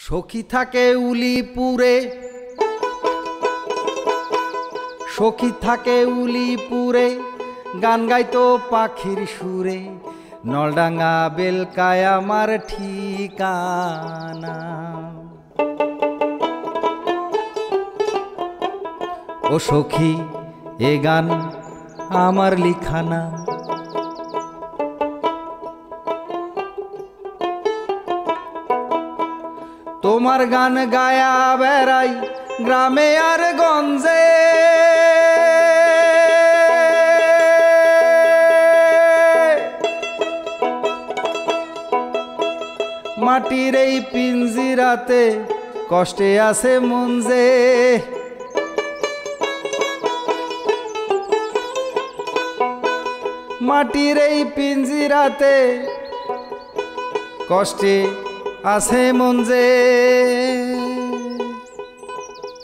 সখী থাকে উলিপুরে, সখী থাকে উলিপুরে, গান গাইতো পাখির সুরে। নলডাঙ্গা বেলকায় আমার ঠিকানা। ও সখী এ গান আমার লিখানা। তোমার গান গায়া বেড়াই গ্রামে আর গঞ্জে। মাটির এই পিঞ্জিরাতে কষ্টে আছে মন যে। মাটির এই পিঞ্জিরাতে কষ্টে আছে মন যে।